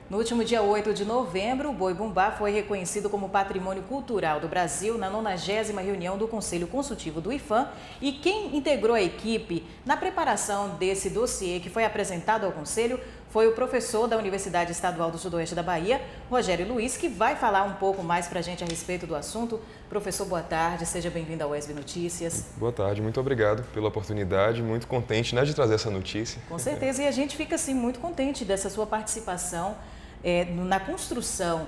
No último dia 8 de novembro, o Boi-Bumbá foi reconhecido como Patrimônio Cultural do Brasil na 90ª reunião do Conselho Consultivo do IPHAN, e quem integrou a equipe na preparação desse dossiê que foi apresentado ao Conselho foi o professor da Universidade Estadual do Sudoeste da Bahia, Rogério Luiz, que vai falar um pouco mais para a gente a respeito do assunto. Professor, boa tarde, seja bem-vindo ao UESB Notícias. Boa tarde, muito obrigado pela oportunidade, muito contente, né, de trazer essa notícia. Com certeza, e a gente fica assim, muito contente dessa sua participação na construção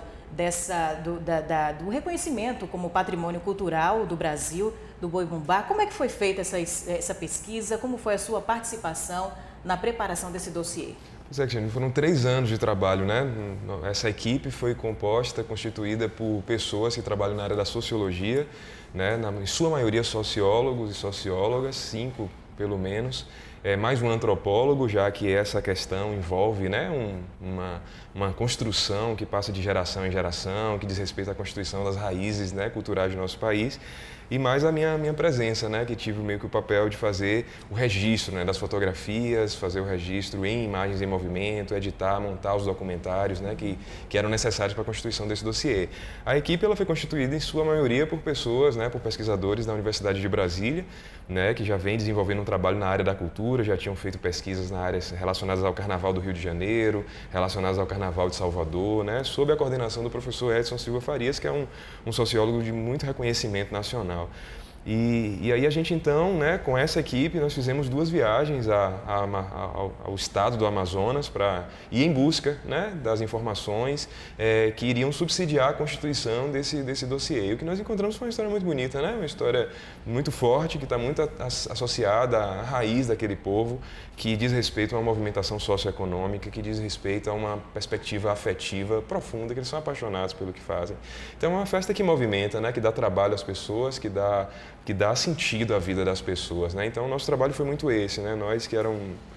do reconhecimento como patrimônio cultural do Brasil, do Boi-Bumbá. Como é que foi feita essa pesquisa? Como foi a sua participação na preparação desse dossiê? Pois é, Cristiane, foram 3 anos de trabalho, né? Essa equipe foi constituída por pessoas que trabalham na área da sociologia, né? Em sua maioria sociólogos e sociólogas, 5 pelo menos, mais um antropólogo, já que essa questão envolve, né, uma construção que passa de geração em geração, que diz respeito à constituição das raízes, né, culturais do nosso país, e mais a minha presença, né, que tive meio que o papel de fazer o registro, né, das fotografias, fazer o registro em imagens em movimento, editar, montar os documentários, né, que eram necessários para a constituição desse dossiê. A equipe ela foi constituída em sua maioria por pessoas, né, por pesquisadores da Universidade de Brasília, né, que já vem desenvolvendo um trabalho na área da cultura, já tinham feito pesquisas na área relacionadas ao Carnaval do Rio de Janeiro, relacionadas ao Carnaval de Salvador, né, sob a coordenação do professor Edson Silva Farias, que é um sociólogo de muito reconhecimento nacional. E aí a gente então, né, com essa equipe, nós fizemos 2 viagens ao estado do Amazonas para ir em busca, né, das informações que iriam subsidiar a constituição desse dossiê. E o que nós encontramos foi uma história muito bonita, né, uma história muito forte, que está muito associada à raiz daquele povo, que diz respeito a uma movimentação socioeconômica, que diz respeito a uma perspectiva afetiva profunda, que eles são apaixonados pelo que fazem. Então é uma festa que movimenta, né, que dá trabalho às pessoas, que dá sentido à vida das pessoas, né? Então o nosso trabalho foi muito esse, né? Nós que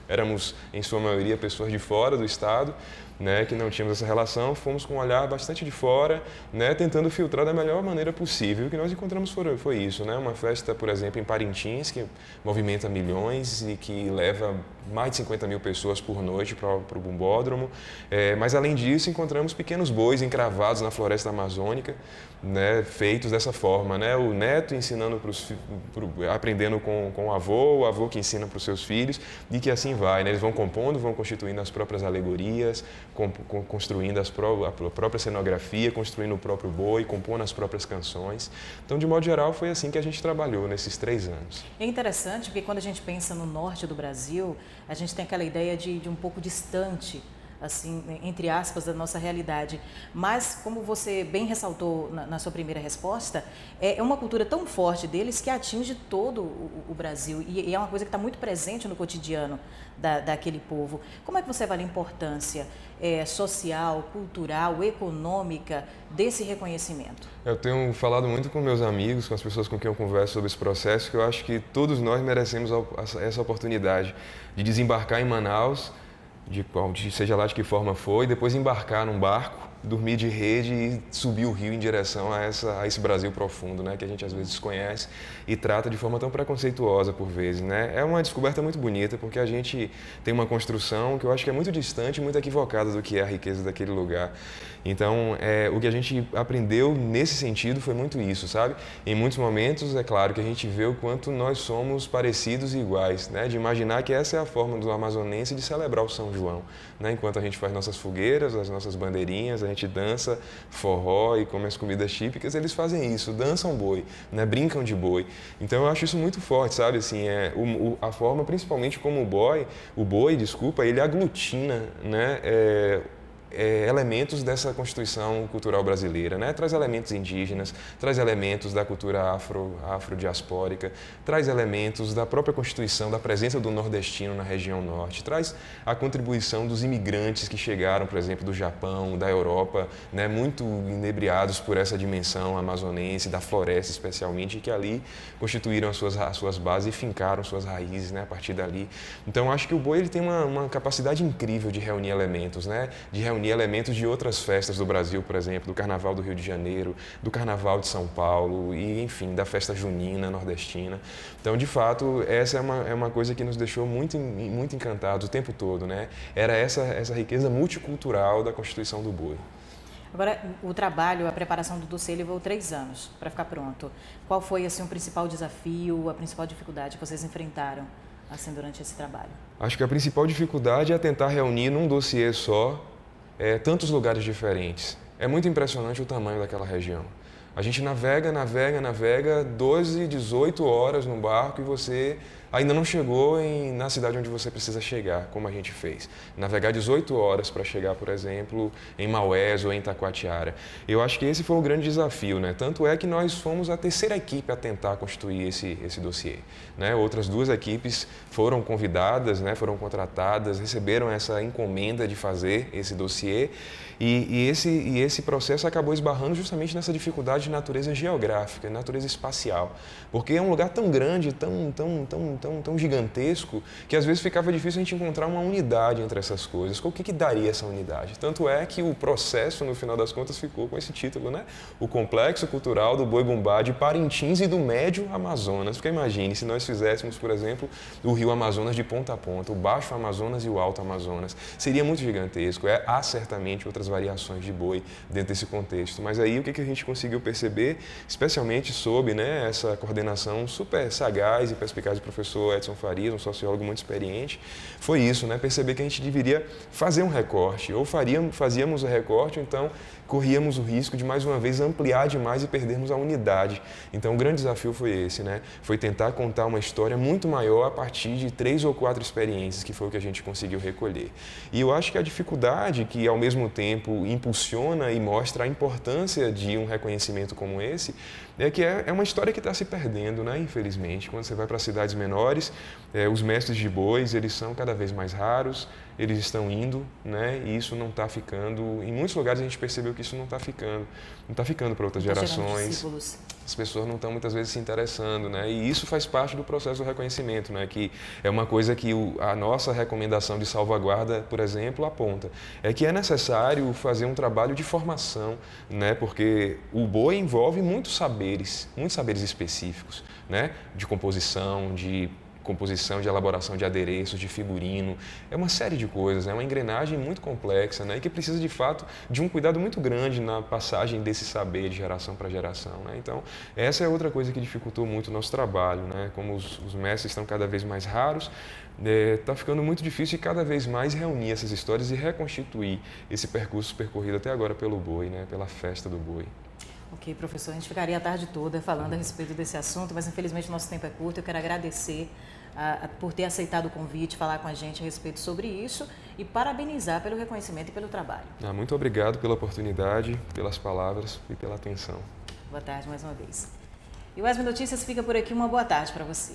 éramos em sua maioria pessoas de fora do estado, né, que não tínhamos essa relação, fomos com um olhar bastante de fora, né, tentando filtrar da melhor maneira possível. O que nós encontramos foi isso, né, uma festa, por exemplo, em Parintins, que movimenta milhões e que leva mais de 50 mil pessoas por noite para o Bumbódromo. Mas, além disso, encontramos pequenos bois encravados na floresta amazônica, né, feitos dessa forma, né, o neto ensinando aprendendo com o avô que ensina para os seus filhos, e que assim vai, né, eles vão compondo, vão constituindo as próprias alegorias, construindo a própria cenografia, construindo o próprio boi, compondo as próprias canções. Então, de modo geral, foi assim que a gente trabalhou nesses 3 anos. É interessante porque quando a gente pensa no norte do Brasil, a gente tem aquela ideia de um pouco distante, assim, entre aspas, da nossa realidade. Mas, como você bem ressaltou na sua primeira resposta, é uma cultura tão forte deles que atinge todo o Brasil e é uma coisa que está muito presente no cotidiano daquele povo. Como é que você avalia a importância social, cultural, econômica desse reconhecimento? Eu tenho falado muito com meus amigos, com as pessoas com quem eu converso sobre esse processo, que eu acho que todos nós merecemos essa oportunidade de desembarcar em Manaus, seja lá de que forma for, e depois embarcar num barco, dormir de rede e subir o rio em direção a esse Brasil profundo, né, que a gente às vezes desconhece e trata de forma tão preconceituosa por vezes, né? É uma descoberta muito bonita, porque a gente tem uma construção que eu acho que é muito distante, muito equivocada do que é a riqueza daquele lugar. Então, o que a gente aprendeu nesse sentido foi muito isso, sabe? Em muitos momentos, é claro que a gente vê o quanto nós somos parecidos e iguais, né? De imaginar que essa é a forma do amazonense de celebrar o São João, né? Enquanto a gente faz nossas fogueiras, as nossas bandeirinhas, a gente dança forró e come as comidas típicas, eles fazem isso, dançam boi, né? Brincam de boi. Então eu acho isso muito forte, sabe? Assim, a forma, principalmente como o boi, ele aglutina, né? Elementos dessa constituição cultural brasileira, né? Traz elementos indígenas, traz elementos da cultura afrodiaspórica, traz elementos da própria constituição, da presença do nordestino na região norte, traz a contribuição dos imigrantes que chegaram, por exemplo, do Japão, da Europa, né? Muito inebriados por essa dimensão amazonense, da floresta especialmente, e que ali constituíram as suas bases e fincaram suas raízes, né? A partir dali. Então, acho que o boi ele tem uma capacidade incrível de reunir elementos, né? De reunir reunir elementos de outras festas do Brasil, por exemplo, do Carnaval do Rio de Janeiro, do Carnaval de São Paulo e, enfim, da festa junina, nordestina. Então, de fato, essa é uma coisa que nos deixou muito encantados o tempo todo, né? Era essa riqueza multicultural da Constituição do Boi. Agora, o trabalho, a preparação do dossiê levou 3 anos para ficar pronto. Qual foi assim, o principal desafio, a principal dificuldade que vocês enfrentaram assim, durante esse trabalho? Acho que a principal dificuldade é tentar reunir num dossiê só tantos lugares diferentes. É muito impressionante o tamanho daquela região. A gente navega 12, 18 horas no barco e você ainda não chegou na cidade onde você precisa chegar, como a gente fez. Navegar 18 horas para chegar, por exemplo, em Maués ou em Taquatiara. Eu acho que esse foi o grande desafio, né? Tanto é que nós fomos a terceira equipe a tentar constituir esse dossiê, né? Outras 2 equipes foram convidadas, né? Foram contratadas, receberam essa encomenda de fazer esse dossiê e esse processo acabou esbarrando justamente nessa dificuldade de natureza geográfica, de natureza espacial, porque é um lugar tão grande, tão gigantesco, que às vezes ficava difícil a gente encontrar uma unidade entre essas coisas. O que daria essa unidade? Tanto é que o processo, no final das contas, ficou com esse título, né? O Complexo Cultural do Boi-Bumbá de Parintins e do Médio Amazonas. Porque imagine, se nós fizéssemos, por exemplo, o Rio Amazonas de ponta a ponta, o Baixo Amazonas e o Alto Amazonas. Seria muito gigantesco. Há certamente outras variações de boi dentro desse contexto. Mas aí o que a gente conseguiu perceber, especialmente sob, né, essa coordenação super sagaz e perspicaz do professor Edson Farias, um sociólogo muito experiente, foi isso, né, perceber que a gente deveria fazer um recorte, ou fazíamos o recorte, então corríamos o risco de mais uma vez ampliar demais e perdermos a unidade. Então o grande desafio foi esse, né, foi tentar contar uma história muito maior a partir de 3 ou 4 experiências, que foi o que a gente conseguiu recolher. E eu acho que a dificuldade que ao mesmo tempo impulsiona e mostra a importância de um reconhecimento como esse, é que é uma história que está se perdendo, né? Infelizmente. Quando você vai para cidades menores, os mestres de bois, eles são cada vez mais raros, eles estão indo, né? E isso não está ficando, em muitos lugares a gente percebeu que isso não está ficando para outras gerações. As pessoas não estão muitas vezes se interessando, né? E isso faz parte do processo do reconhecimento, né? Que é uma coisa que a nossa recomendação de salvaguarda, por exemplo, aponta. É que é necessário fazer um trabalho de formação, né? Porque o boi envolve muitos saberes específicos, né? De composição, de elaboração de adereços, de figurino, é uma série de coisas, é uma engrenagem muito complexa, né, e que precisa de fato de um cuidado muito grande na passagem desse saber de geração para geração, né? Então, essa é outra coisa que dificultou muito o nosso trabalho, né? Como os mestres estão cada vez mais raros, está ficando muito difícil e cada vez mais reunir essas histórias e reconstituir esse percurso percorrido até agora pelo boi, né, pela festa do boi. Ok, professor, a gente ficaria a tarde toda falando a respeito desse assunto, mas infelizmente o nosso tempo é curto. Eu quero agradecer por ter aceitado o convite, falar com a gente a respeito sobre isso e parabenizar pelo reconhecimento e pelo trabalho. Muito obrigado pela oportunidade, pelas palavras e pela atenção. Boa tarde mais uma vez. E o ESB Notícias fica por aqui. Uma boa tarde para você.